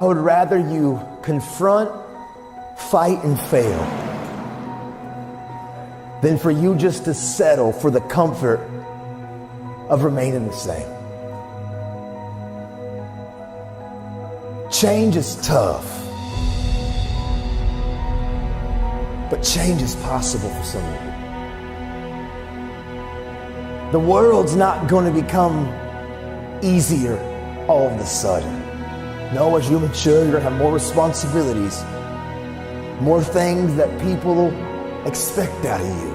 I would rather you confront, fight, and fail than for you just to settle for the comfort of remaining the same. Change is tough, but change is possible for some of you. The world's not going to become easier all of a sudden. No, as you mature, you're going to have more responsibilities, more things that people expect out of you.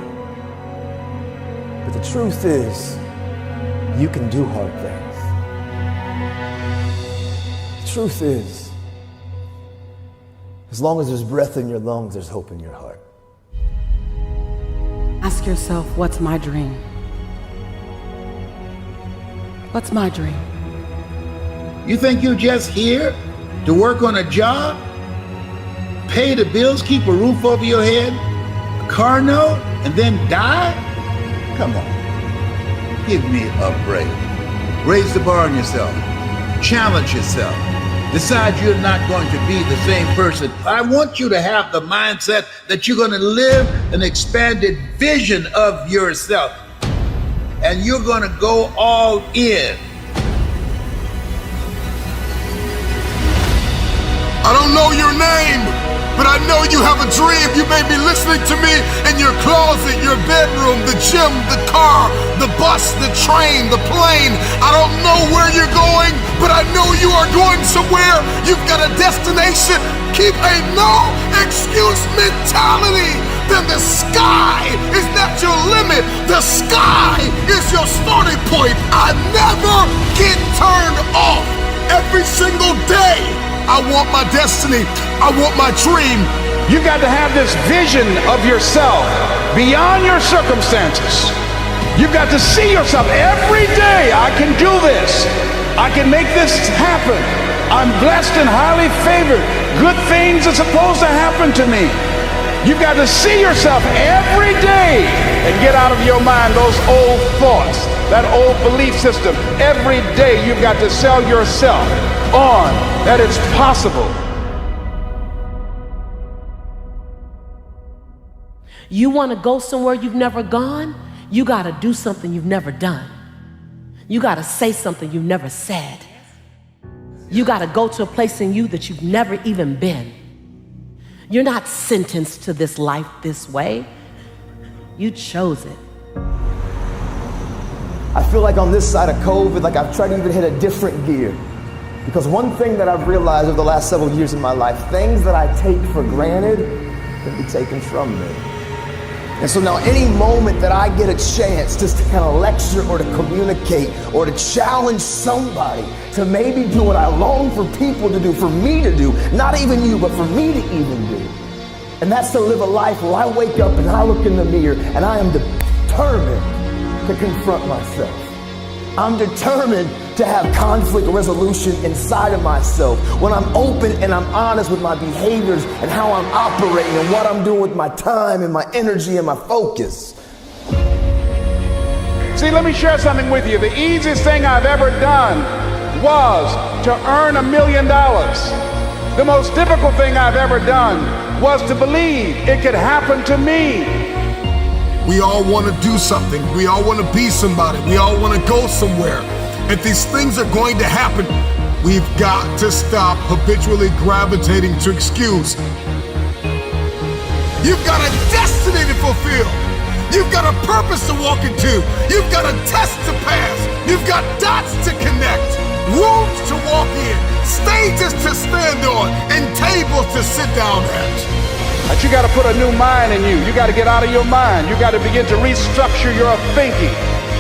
But the truth is, you can do hard things. The truth is, as long as there's breath in your lungs, there's hope in your heart. Ask yourself, what's my dream? What's my dream? You think you're just here to work on a job, pay the bills, keep a roof over your head, a car note, and then die? Come on, give me a break. Raise the bar on yourself. Challenge yourself. Decide you're not going to be the same person. I want you to have the mindset that you're going to live an expanded vision of yourself. And you're going to go all in. I don't know your name, but I know you have a dream. You may be listening to me in your closet, your bedroom, the gym, the car, the bus, the train, the plane. I don't know where you're going, but I know you are going somewhere. You've got a destination. Keep a no excuse mentality. Then the sky is not your limit. The sky is your starting point. I never get turned off. Every single day, I want my destiny. I want my dream. You got to have this vision of yourself beyond your circumstances. You've got to see yourself every day. I can do this. I can make this happen. I'm blessed and highly favored. Good things are supposed to happen to me. You've got to see yourself every day and get out of your mind those old thoughts, that old belief system. Every day you've got to sell yourself on that it's possible. You want to go somewhere you've never gone? You got to do something you've never done. You got to say something you've never said. You got to go to a place in you that you've never even been. You're not sentenced to this life this way. You chose it. I feel like on this side of COVID, like I've tried to even hit a different gear. Because one thing that I've realized over the last several years in my life, things that I take for granted can be taken from me. And so now any moment that I get a chance just to kind of lecture or to communicate or to challenge somebody to maybe do what I long for people to do, for me to do, not even you, but for me to even do. And that's to live a life where I wake up and I look in the mirror and I am determined to confront myself. I'm determined to have conflict resolution inside of myself when I'm open and I'm honest with my behaviors and how I'm operating and what I'm doing with my time and my energy and my focus. See, let me share something with you. The easiest thing I've ever done was to earn $1 million. The most difficult thing I've ever done was to believe it could happen to me. We all want to do something. We all want to be somebody. We all want to go somewhere. If these things are going to happen, we've got to stop habitually gravitating to excuse. You've got a destiny to fulfill. You've got a purpose to walk into. You've got a test to pass. You've got dots to connect, rooms to walk in, stages to stand on, and tables to sit down at. But you got to put a new mind in you. You got to get out of your mind. You got to begin to restructure your thinking.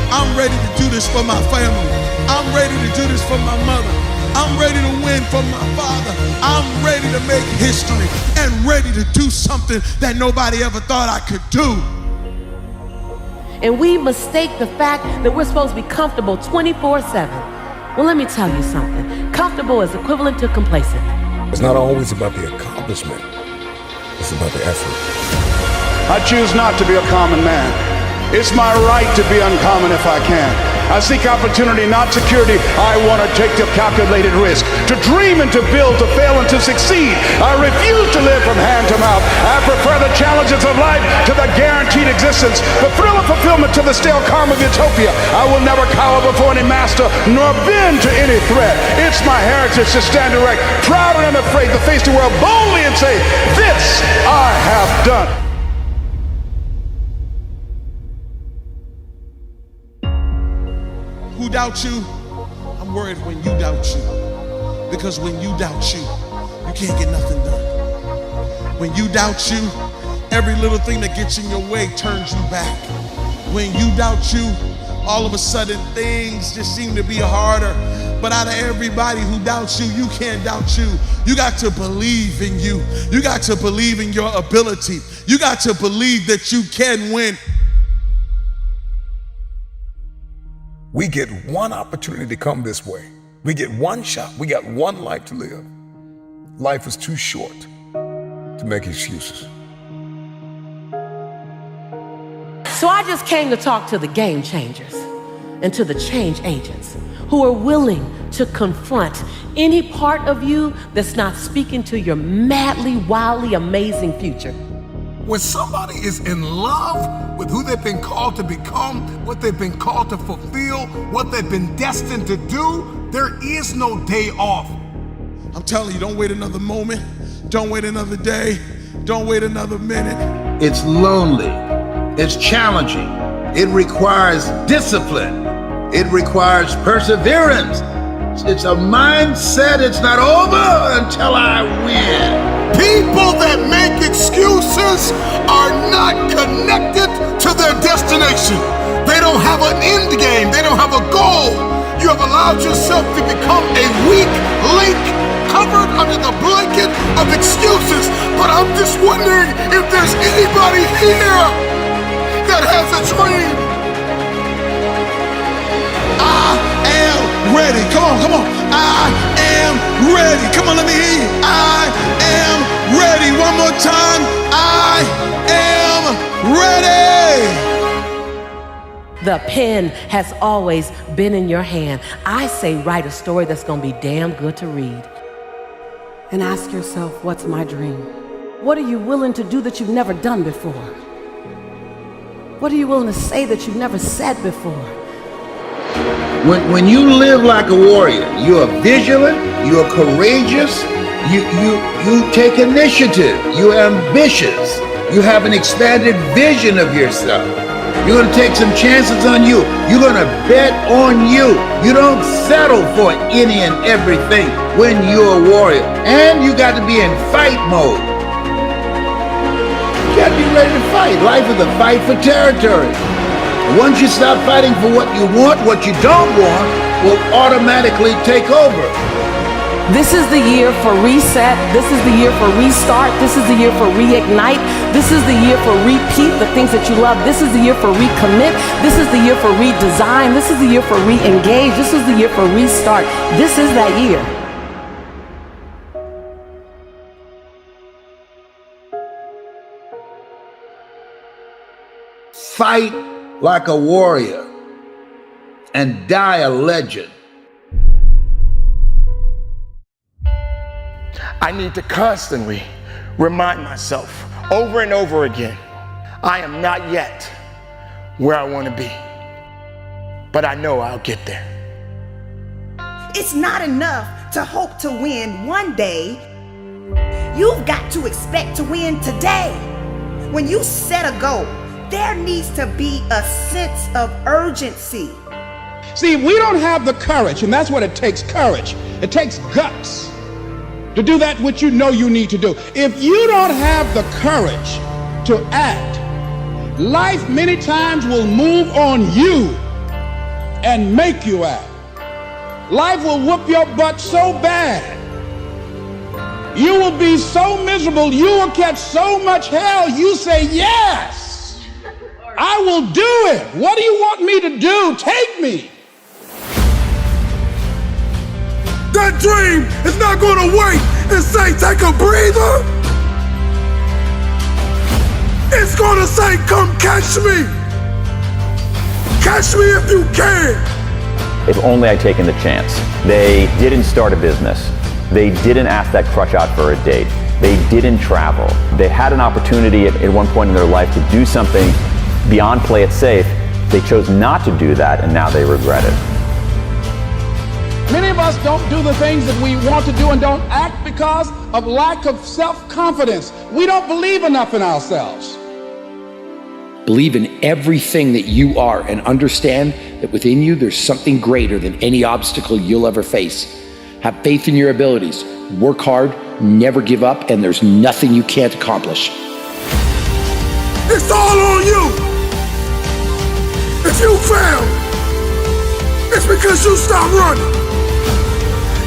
I'm ready to do this for my family. I'm ready to do this for my mother. I'm ready to win for my father. I'm ready to make history and ready to do something that nobody ever thought I could do. And we mistake the fact that we're supposed to be comfortable 24/7. Well, let me tell you something. Comfortable is equivalent to complacent. It's not always about the accomplishment. It's about the effort. I choose not to be a common man. It's my right to be uncommon if I can. I seek opportunity, not security. I want to take the calculated risk. To dream and to build, to fail and to succeed. I refuse to live from hand to mouth. I prefer the challenges of life to the guaranteed existence. The thrill of fulfillment to the stale calm of utopia. I will never cower before any master, nor bend to any threat. It's my heritage to stand erect, proud and unafraid, to face the world boldly and say, this I have done. Who doubts you? I'm worried when you doubt you. Because when you doubt you, you can't get nothing done. When you doubt you, every little thing that gets in your way turns you back. When you doubt you, all of a sudden things just seem to be harder. But out of everybody who doubts you, you can't doubt you. You got to believe in you. You got to believe in your ability. You got to believe that you can win. We get one opportunity to come this way. We get one shot. We got one life to live. Life is too short to make excuses. So I just came to talk to the game changers and to the change agents who are willing to confront any part of you that's not speaking to your madly, wildly amazing future. When somebody is in love with who they've been called to become, what they've been called to fulfill, what they've been destined to do, there is no day off. I'm telling you, don't wait another moment. Don't wait another day. Don't wait another minute. It's lonely. It's challenging. It requires discipline. It requires perseverance. It's a mindset. It's not over until I win. People that make excuses are not connected to their destination. They don't have an end game. They don't have a goal. You have allowed yourself to become a weak link covered under the blanket of excuses. But I'm just wondering if there's anybody here that has a dream. I am ready. Come on, come on. I am ready. Come on, let me hear you. I am ready. One more time. I am ready. The pen has always been in your hand. I say write a story that's gonna be damn good to read. And ask yourself, what's my dream? What are you willing to do that you've never done before? What are you willing to say that you've never said before? When you live like a warrior, you are vigilant, you are courageous, you take initiative, you are ambitious, you have an expanded vision of yourself. You're gonna take some chances on you. You're gonna bet on you. You don't settle for any and everything when you're a warrior. And you got to be in fight mode. You gotta be ready to fight. Life is a fight for territory. Once you stop fighting for what you want, what you don't want will automatically take over. This is the year for reset. This is the year for restart. This is the year for reignite. This is the year for repeat the things that you love. This is the year for recommit. This is the year for redesign. This is the year for re-engage. This is the year for restart. This is that year. Fight like a warrior and die a legend. I need to constantly remind myself over and over again, I am not yet where I want to be, but I know I'll get there. It's not enough to hope to win one day. You've got to expect to win today. When you set a goal, there needs to be a sense of urgency. See, we don't have the courage, and that's what it takes, courage. It takes guts to do that which you know you need to do. If you don't have the courage to act, life many times will move on you and make you act. Life will whoop your butt so bad. You will be so miserable, you will catch so much hell, you say, yes, I will do it. What do you want me to do? Take me. That dream is not going to wait and say, take a breather. It's going to say, come catch me. Catch me if you can. if only I'd taken the chance. They didn't start a business. They didn't ask that crush out for a date. They didn't travel. They had an opportunity at one point in their life to do something beyond play it safe. They chose not to do that, and now they regret it. Many of us don't do the things that we want to do and don't act because of lack of self-confidence. We don't believe enough in ourselves. Believe in everything that you are and understand that within you there's something greater than any obstacle you'll ever face. Have faith in your abilities. Work hard, never give up, and there's nothing you can't accomplish. It's all on you. If you fail, it's because you stopped running.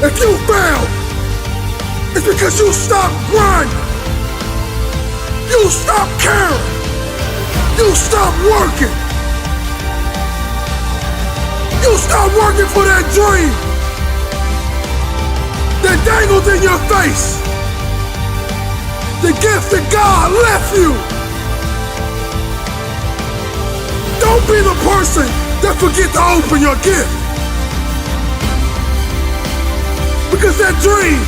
If you fail, it's because you stopped grinding. You stopped caring. You stopped working. You stopped working for that dream that dangled in your face. The gift that God left you. Don't be the person that forget to open your gift. Because that dream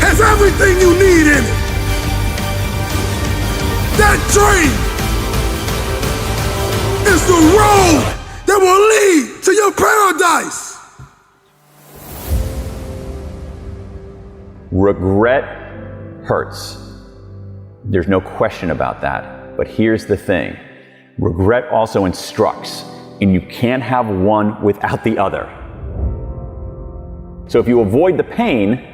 has everything you need in it. That dream is the road that will lead to your paradise. Regret hurts. There's no question about that. But here's the thing. Regret also instructs, and you can't have one without the other. So if you avoid the pain,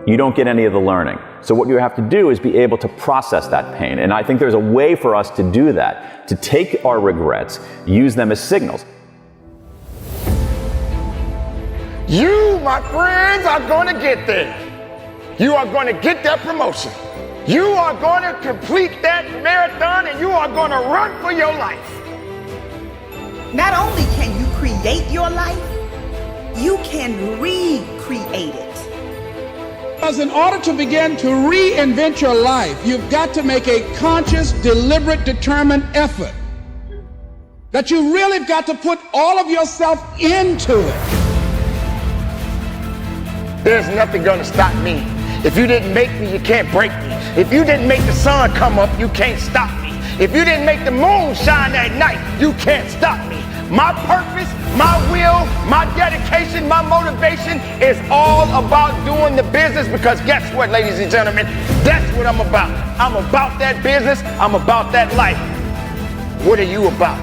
you don't get any of the learning. So what you have to do is be able to process that pain. And I think there's a way for us to do that, to take our regrets, use them as signals. You, my friends, are going to get there. You are going to get that promotion. You are going to complete that marathon, and you are going to run for your life. Not only can you create your life, you can recreate it. Because in order to begin to reinvent your life, you've got to make a conscious, deliberate, determined effort. That you really have got to put all of yourself into it. There's nothing going to stop me. If you didn't make me, you can't break me. If you didn't make the sun come up, you can't stop me. If you didn't make the moon shine at night, you can't stop me. My purpose, my will, my dedication, my motivation is all about doing the business, because guess what, ladies and gentlemen? That's what I'm about. I'm about that business. I'm about that life. What are you about?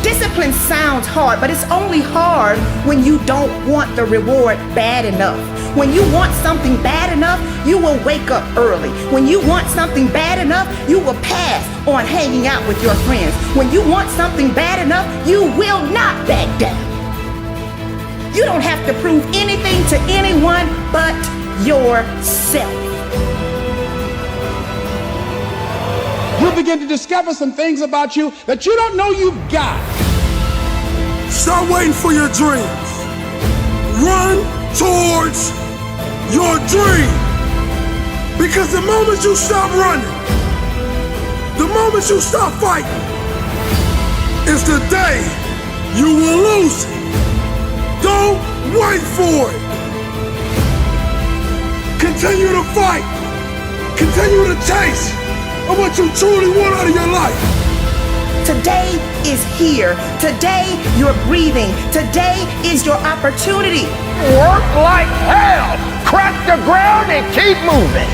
Discipline sounds hard, but it's only hard when you don't want the reward bad enough. When you want something bad enough, you will wake up early. When you want something bad enough, you will pass on hanging out with your friends. When you want something bad enough, you will not back down. You don't have to prove anything to anyone but yourself. You'll begin to discover some things about you that you don't know you've got. Start waiting for your dreams. Run towards your dream. Because the moment you stop running, the moment you stop fighting, is the day you will lose it. Don't wait for it. Continue to fight. Continue to chase of what you truly want out of your life. Today is here. Today you're breathing. Today is your opportunity. Work like hell. Crack the ground and keep moving.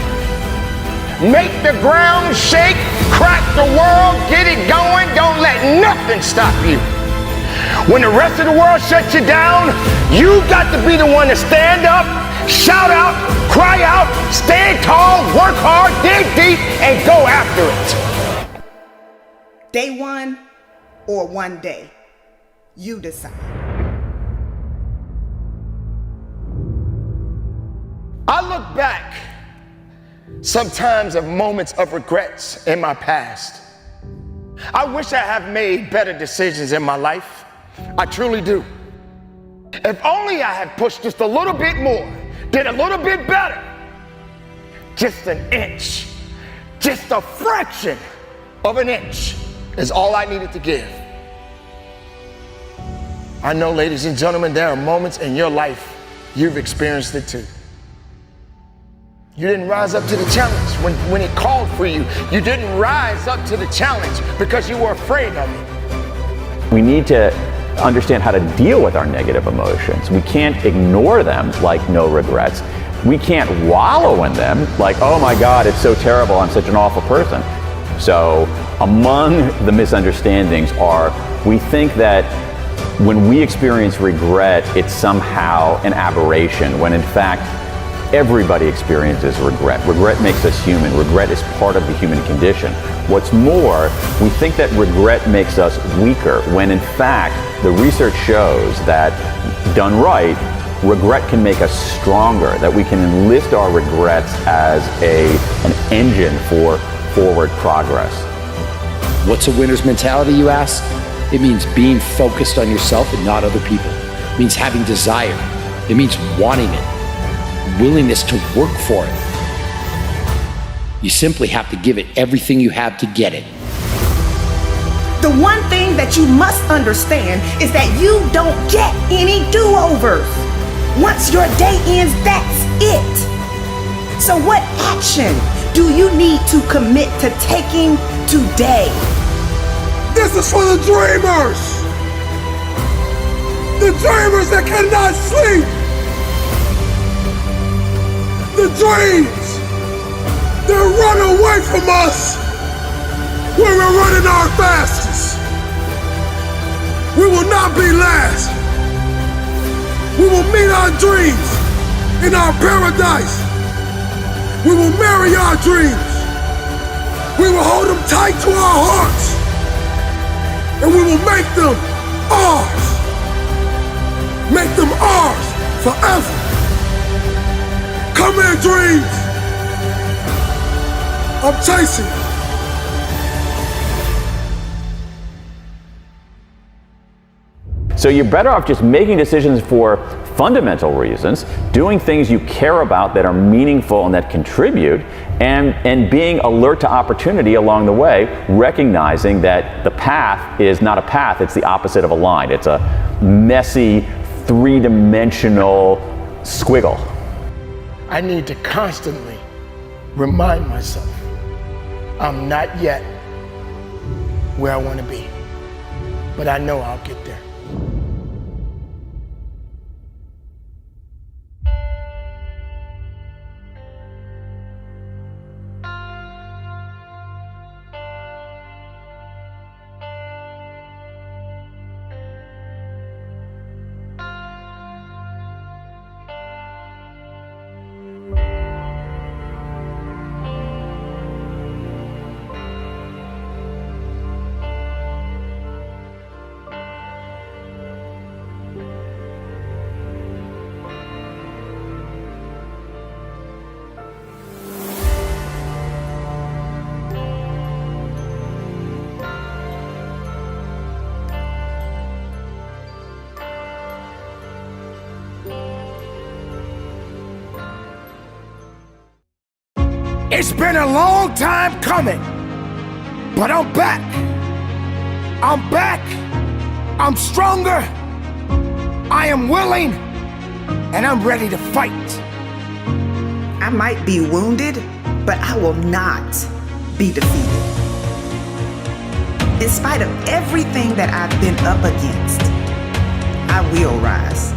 Make the ground shake. Crack the world. Get it going. Don't let nothing stop you. When the rest of the world shuts you down, you got to be the one to stand up, shout out, cry out, stand tall, work hard, dig deep, and go after it. Day one or one day, you decide. I look back sometimes of moments of regrets in my past. I wish I have made better decisions in my life. I truly do. If only I had pushed just a little bit more, did a little bit better. Just an inch, just a fraction of an inch is all I needed to give. I know, ladies and gentlemen, there are moments in your life you've experienced it too. You didn't rise up to the challenge when it called for you. You didn't rise up to the challenge because you were afraid of it. We need to understand how to deal with our negative emotions. We can't ignore them like no regrets. We can't wallow in them like, oh my God, it's so terrible, I'm such an awful person. So among the misunderstandings are, we think that when we experience regret, it's somehow an aberration, when in fact, everybody experiences regret. Regret makes us human. Regret is part of the human condition. What's more, we think that regret makes us weaker, when in fact, the research shows that, done right, regret can make us stronger, that we can enlist our regrets as an engine for forward progress. What's a winner's mentality, you ask? It means being focused on yourself and not other people. It means having desire. It means wanting it, willingness to work for it. You simply have to give it everything you have to get it. The one thing that you must understand is that you don't get any do-overs. Once your day ends, that's it. So what action do you need to commit to taking today? This is for the dreamers! The dreamers that cannot sleep! The dreams that run away from us when we're running our fastest. We will not be last. We will meet our dreams in our paradise. We will marry our dreams. We will hold them tight to our hearts. And we will make them ours. Make them ours forever. Come here, dreams. I'm chasing you. So you're better off just making decisions for fundamental reasons, doing things you care about that are meaningful and that contribute, and being alert to opportunity along the way, recognizing that the path is not a path, it's the opposite of a line. It's a messy, three-dimensional squiggle. I need to constantly remind myself I'm not yet where I want to be, but I know I'll get there. It's been a long time coming, but I'm back. I'm back. I'm stronger. I am willing, and I'm ready to fight. I might be wounded, but I will not be defeated. In spite of everything that I've been up against, I will rise.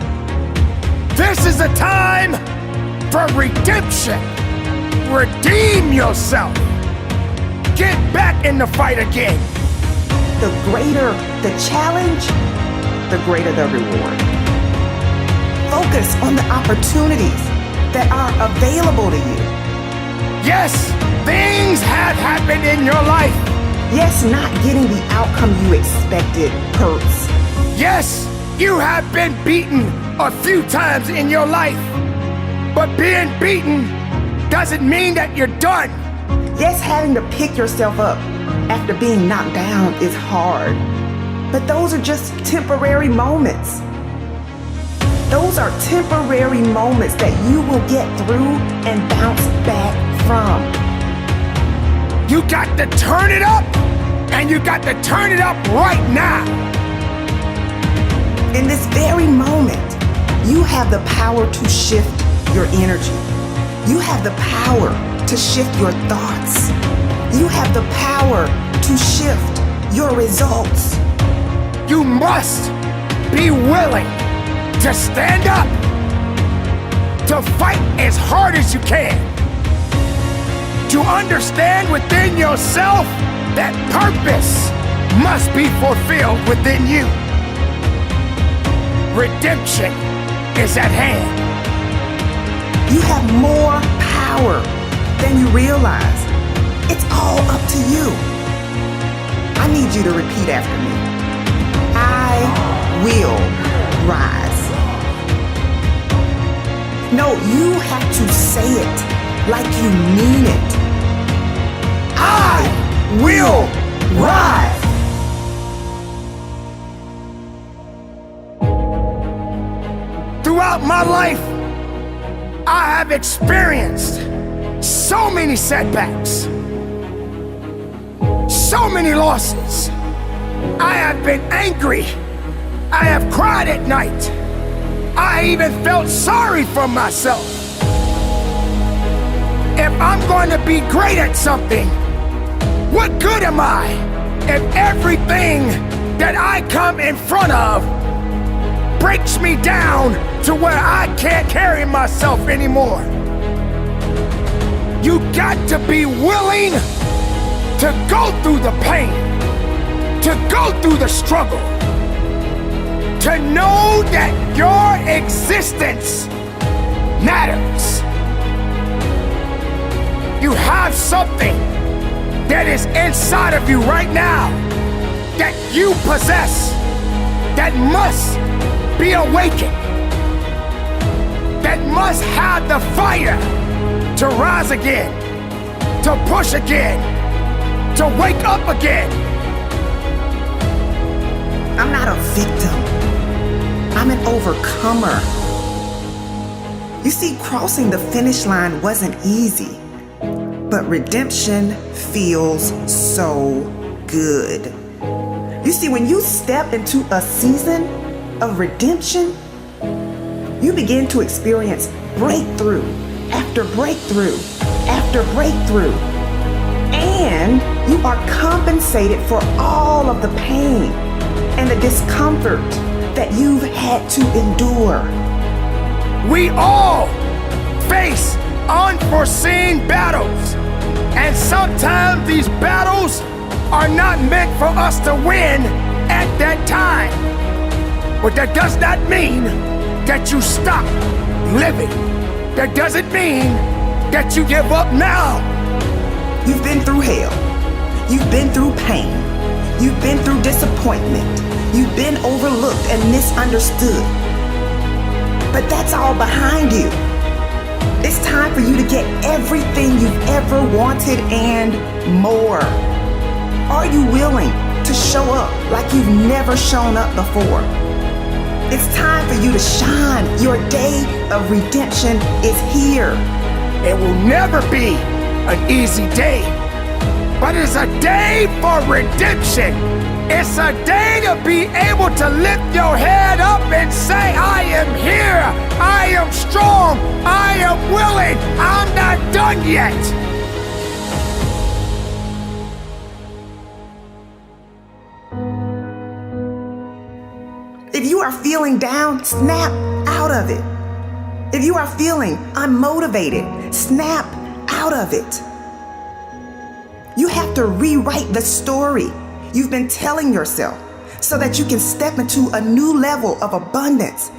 This is a time for redemption. Redeem yourself. Get back in the fight again. The greater the challenge, the greater the reward. Focus on the opportunities that are available to you. Yes, things have happened in your life. Yes, not getting the outcome you expected hurts. Yes, you have been beaten a few times in your life. But being beaten doesn't mean that you're done. Yes, having to pick yourself up after being knocked down is hard. But those are just temporary moments. Those are temporary moments that you will get through and bounce back from. You got to turn it up, and you got to turn it up right now. In this very moment, you have the power to shift your energy. You have the power to shift your thoughts. You have the power to shift your results. You must be willing to stand up, to fight as hard as you can, to understand within yourself that purpose must be fulfilled within you. Redemption is at hand. You have more power than you realize. It's all up to you. I need you to repeat after me. I will rise. No, you have to say it like you mean it. I will rise. Throughout my life, I have experienced so many setbacks, so many losses. I have been angry. I have cried at night. I even felt sorry for myself. If I'm going to be great at something, what good am I if everything that I come in front of breaks me down to where I can't carry myself anymore? You got to be willing to go through the pain, to go through the struggle, to know that your existence matters. You have something that is inside of you right now that you possess, that must be awakened, that must have the fire to rise again, to push again, to wake up again. I'm not a victim. I'm an overcomer. You see, crossing the finish line wasn't easy, but redemption feels so good. You see, when you step into a season of redemption, you begin to experience breakthrough after breakthrough after breakthrough. And you are compensated for all of the pain and the discomfort that you've had to endure. We all face unforeseen battles, and sometimes these battles are not meant for us to win at that time. But that does not mean that you stop living. That doesn't mean that you give up now. You've been through hell. You've been through pain. You've been through disappointment. You've been overlooked and misunderstood. But that's all behind you. It's time for you to get everything you've ever wanted and more. Are you willing to show up like you've never shown up before? It's time for you to shine. Your day of redemption is here. It will never be an easy day, but it's a day for redemption. It's a day to be able to lift your head up and say, I am here, I am strong, I am willing, I'm not done yet. If you are feeling down, snap out of it. If you are feeling unmotivated, snap out of it. You have to rewrite the story you've been telling yourself so that you can step into a new level of abundance.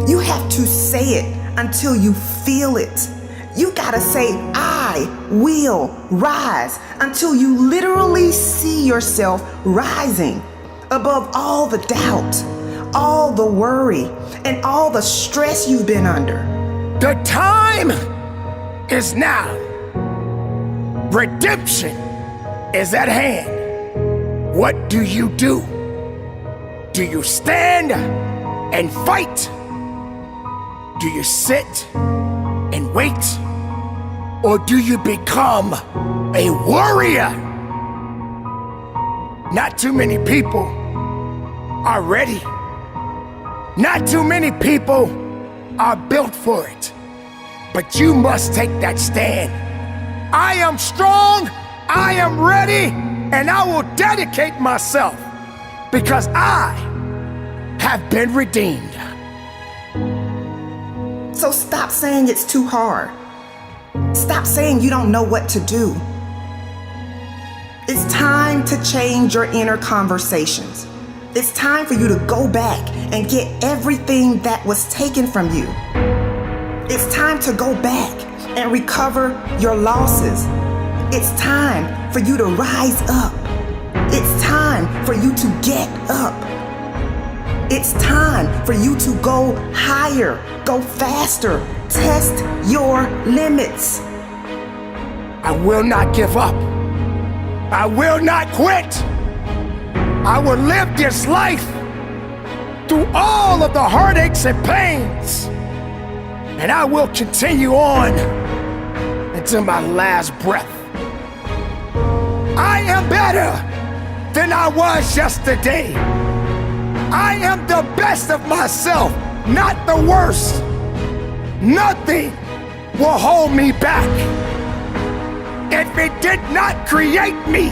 You have to say it until you feel it. You gotta say, I will rise, until you literally see yourself rising above all the doubt, all the worry, and all the stress you've been under. The time is now. Redemption is at hand. What do? Do you stand and fight? Do you sit and wait? Or do you become a warrior? Not too many people are ready Not too many people are built for it, but you must take that stand. I am strong, I am ready, and I will dedicate myself because I have been redeemed. So stop saying it's too hard. Stop saying you don't know what to do. It's time to change your inner conversations. It's time for you to go back and get everything that was taken from you. It's time to go back and recover your losses. It's time for you to rise up. It's time for you to get up. It's time for you to go higher, go faster, test your limits. I will not give up. I will not quit. I will live this life through all of the heartaches and pains, and I will continue on until my last breath. I am better than I was yesterday. I am the best of myself, not the worst. Nothing will hold me back. If it did not create me,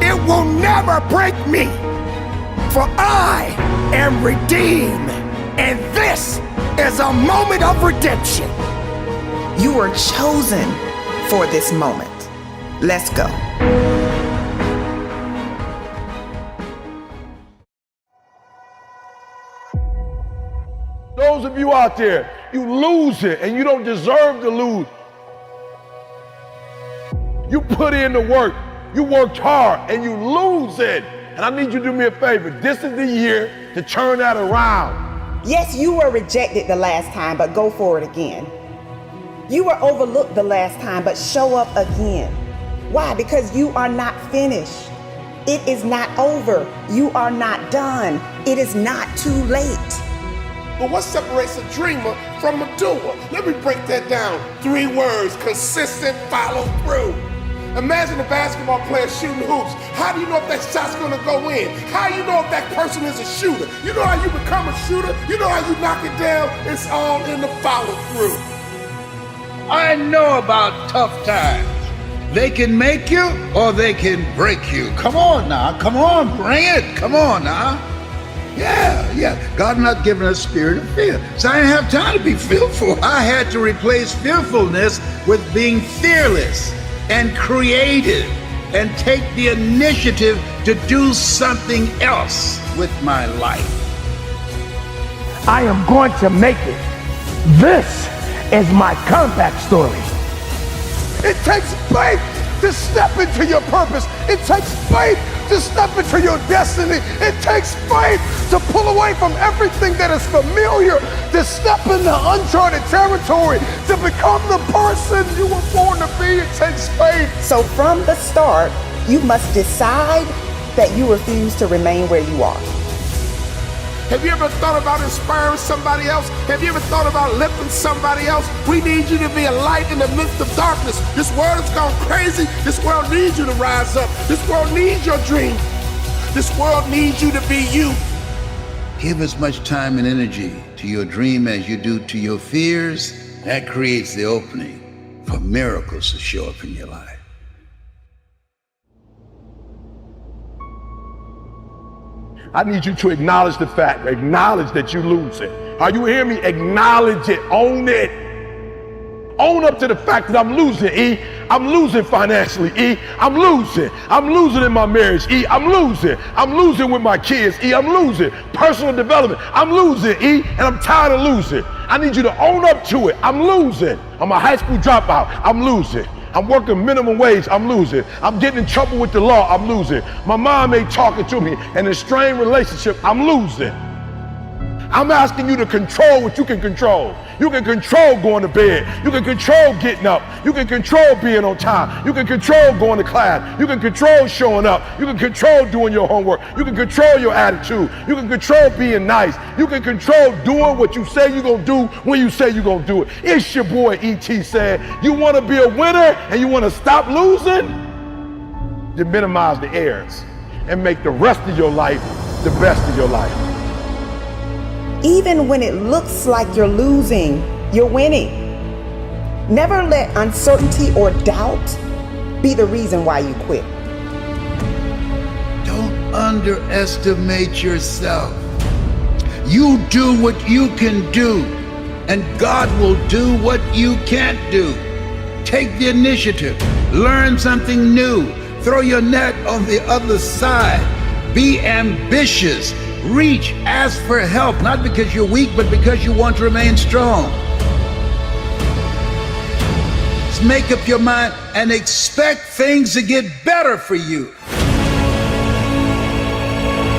it will never break me. For I am redeemed, and this is a moment of redemption. You were chosen for this moment. Let's go. Those of you out there, you lose it and you don't deserve to lose. You put in the work, you worked hard and you lose it. And I need you to do me a favor. This is the year to turn that around. Yes, you were rejected the last time, but go for it again. You were overlooked the last time, but show up again. Why? Because you are not finished. It is not over. You are not done. It is not too late. But what separates a dreamer from a doer? Let me break that down. 3 words: consistent follow through. Imagine a basketball player shooting hoops. How do you know if that shot's gonna go in? How do you know if that person is a shooter? You know how you become a shooter? You know how you knock it down? It's all in the follow through. I know about tough times. They can make you or they can break you. Come on now, come on, bring it. Come on now. Yeah. God not given us a spirit of fear. So I didn't have time to be fearful. I had to replace fearfulness with being fearless and creative and take the initiative to do something else with my life. I am going to make it. This is my comeback story. It takes faith to step into your purpose. It takes faith to step into your destiny. It takes faith to pull away from everything that is familiar, to step into uncharted territory, to become the person you were born to be. It takes faith. So from the start, you must decide that you refuse to remain where you are. Have you ever thought about inspiring somebody else? Have you ever thought about lifting somebody else? We need you to be a light in the midst of darkness. This world has gone crazy. This world needs you to rise up. This world needs your dream. This world needs you to be you. Give as much time and energy to your dream as you do to your fears. That creates the opening for miracles to show up in your life. I need you to acknowledge the fact, acknowledge that you lose it. Are you hearing me? Acknowledge it, own it. Own up to the fact that I'm losing, E. I'm losing financially, E. I'm losing in my marriage, E. I'm losing with my kids, E. I'm losing. Personal development, I'm losing, E. And I'm tired of losing. I need you to own up to it. I'm losing. I'm a high school dropout, I'm losing. I'm working minimum wage, I'm losing. I'm getting in trouble with the law, I'm losing. My mom ain't talking to me, and in a strained relationship, I'm losing. I'm asking you to control what you can control. You can control going to bed. You can control getting up. You can control being on time. You can control going to class. You can control showing up. You can control doing your homework. You can control your attitude. You can control being nice. You can control doing what you say you're going to do when you say you're going to do it. It's your boy E.T. saying, you want to be a winner and you want to stop losing? Then minimize the errors and make the rest of your life the best of your life. Even when it looks like you're losing, you're winning. Never let uncertainty or doubt be the reason why you quit. Don't underestimate yourself. You do what you can do, and God will do what you can't do. Take the initiative. Learn something new. Throw your net on the other side. Be ambitious. Reach. Ask for help, not because you're weak, but because you want to remain strong. Just make up your mind and expect things to get better for you.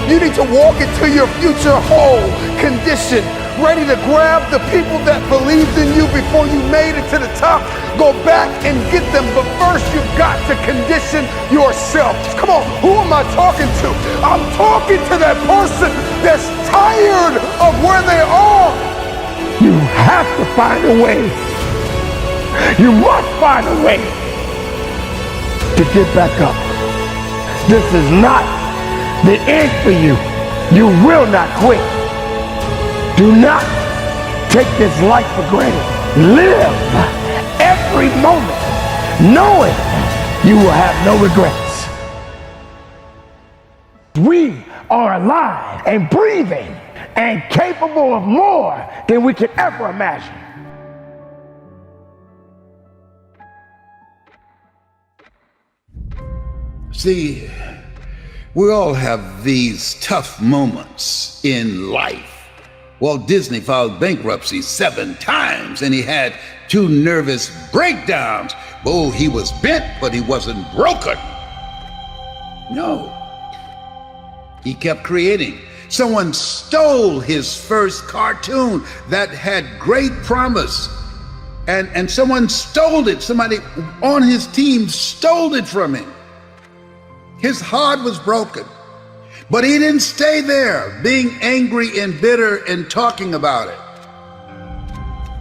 You need to walk into your future whole, conditioned, ready to grab the people that believed in you before you made it to the top. Go back and get them, but first you've got to condition yourself. Come on, who am I talking to? I'm talking to that person that's tired of where they are. You have to find a way. You must find a way to get back up. This is not the end for you. You will not quit. Do not take this life for granted. Live every moment knowing you will have no regrets. We are alive and breathing and capable of more than we could ever imagine. See, we all have these tough moments in life. Walt Disney filed bankruptcy 7 times and he had 2 nervous breakdowns. Oh, he was bent, but he wasn't broken. No. He kept creating. Someone stole his first cartoon that had great promise. And someone stole it. Somebody on his team stole it from him. His heart was broken. But he didn't stay there, being angry and bitter and talking about it.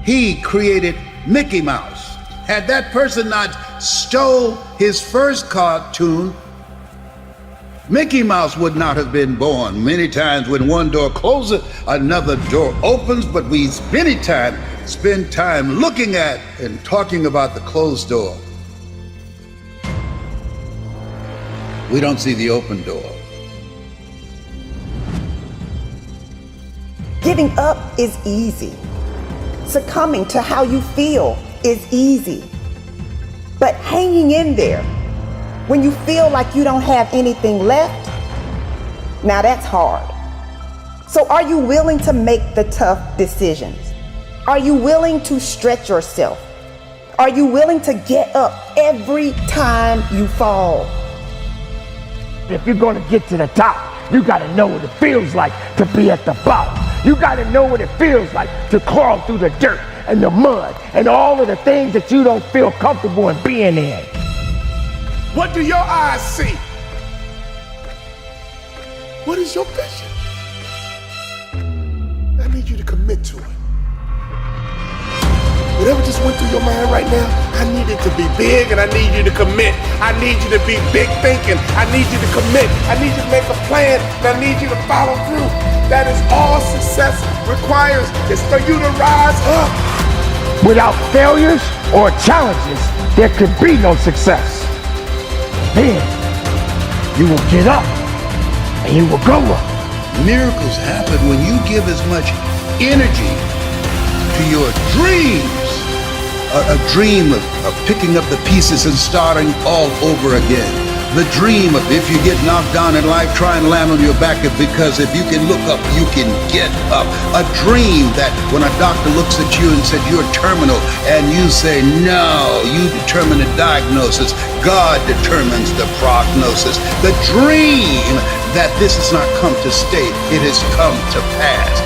He created Mickey Mouse. Had that person not stole his first cartoon, Mickey Mouse would not have been born. Many times when one door closes, another door opens, but we many times spend time looking at and talking about the closed door. We don't see the open door. Giving up is easy. Succumbing to how you feel is easy. But hanging in there when you feel like you don't have anything left, now that's hard. So are you willing to make the tough decisions? Are you willing to stretch yourself? Are you willing to get up every time you fall? If you're going to get to the top, you got to know what it feels like to be at the bottom. You got to know what it feels like to crawl through the dirt and the mud and all of the things that you don't feel comfortable in being in. What do your eyes see? What is your vision? I need you to commit to it. Whatever just went through your mind right now, I need it to be big and I need you to commit. I need you to be big thinking. I need you to commit. I need you to make a plan and I need you to follow through. That is all success requires, is for you to rise up. Without failures or challenges, there could be no success. Then you will get up and you will go up. Miracles happen when you give as much energy to your dreams. A dream of picking up the pieces and starting all over again. The dream of if you get knocked down in life, try and land on your back, because if you can look up, you can get up. A dream that when a doctor looks at you and said you're terminal and you say no, you determine the diagnosis, God determines the prognosis. The dream that this has not come to stay, it has come to pass.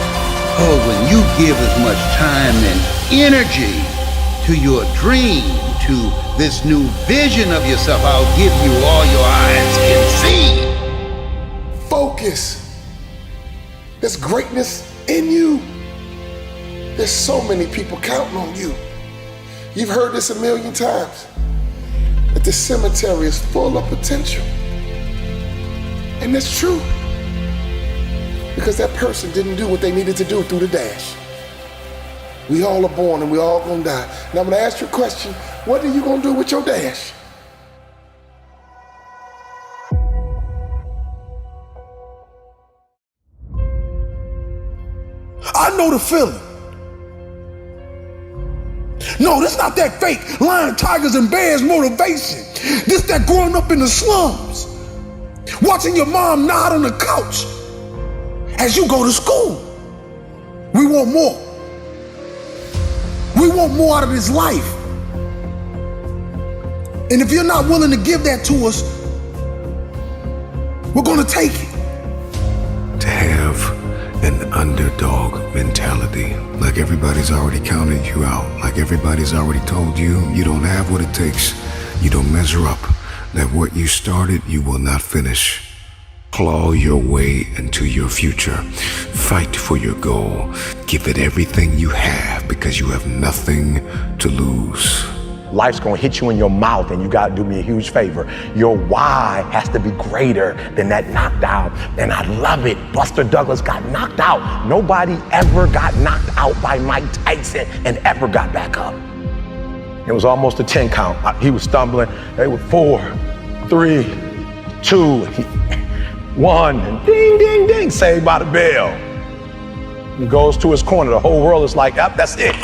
Oh, when you give as much time and energy to your dream, to this new vision of yourself, I'll give you all your eyes can see. Focus. There's greatness in you. There's so many people counting on you. You've heard this a million times, that the cemetery is full of potential. And that's true. Because that person didn't do what they needed to do through the dash. We all are born and we all gonna die. Now I'm gonna ask you a question. What are you gonna do with your dash? I know the feeling. No, this not that fake lion, tigers, and bears motivation. This that growing up in the slums, watching your mom nod on the couch as you go to school. We want more. We want more out of this life. And if you're not willing to give that to us, we're gonna take it. To have an underdog mentality, like everybody's already counted you out, like everybody's already told you you don't have what it takes, you don't measure up, that what you started you will not finish. Claw your way into your future. Fight for your goal. Give it everything you have because you have nothing to lose. Life's gonna hit you in your mouth and you gotta do me a huge favor. Your why has to be greater than that knockdown. And I love it. Buster Douglas got knocked out. Nobody ever got knocked out by Mike Tyson and ever got back up. It was almost a 10 count. He was stumbling. They were 4, 3, 2, 1, and ding, ding, ding, saved by the bell. He goes to his corner. The whole world is like, yep, that's it.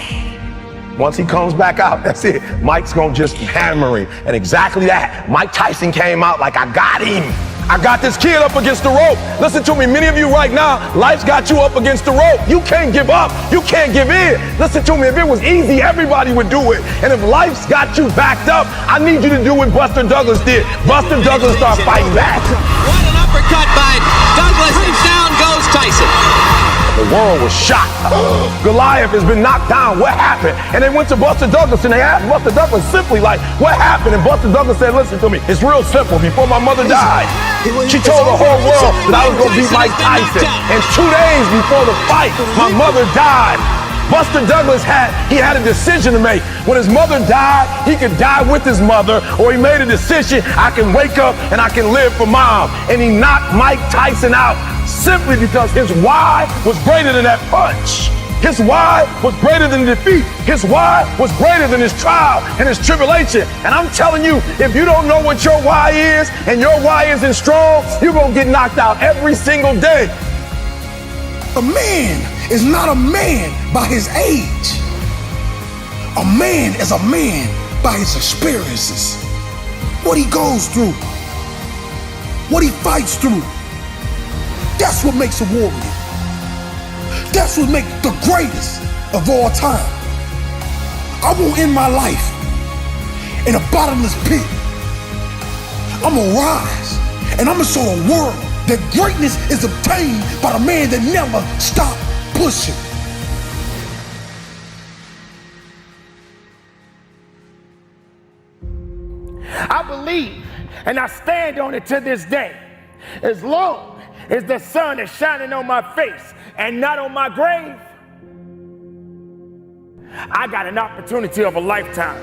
Once he comes back out, that's it. Mike's gonna just hammer him. And exactly that. Mike Tyson came out like, I got him. I got this kid up against the rope. Listen to me, many of you right now, life's got you up against the rope. You can't give up. You can't give in. Listen to me, if it was easy, everybody would do it. And if life's got you backed up, I need you to do what Buster Douglas did. Buster Douglas started fighting back. What an uppercut by Douglas, and down goes Tyson. The world was shocked. Goliath has been knocked down. What happened? And they went to Buster Douglas and they asked Buster Douglas simply like, what happened? And Buster Douglas said, listen to me, it's real simple. Before my mother died, she told the whole world that I was going to beat Mike Tyson. And 2 days before the fight, my mother died. Buster Douglas had a decision to make. When his mother died, he could die with his mother, or he made a decision, I can wake up and I can live for mom. And he knocked Mike Tyson out simply because his why was greater than that punch. His why was greater than defeat. His why was greater than his trial and his tribulation. And I'm telling you, if you don't know what your why is and your why isn't strong, you're gonna get knocked out every single day. A man is not a man by his age. A man is a man by his experiences. What he goes through, what he fights through. That's what makes a warrior. That's what makes the greatest of all time. I won't end my life in a bottomless pit. I'm gonna rise and I'm gonna show the world that greatness is obtained by the man that never stopped pushing. I believe and I stand on it to this day. As long as the sun is shining on my face and not on my grave, I got an opportunity of a lifetime.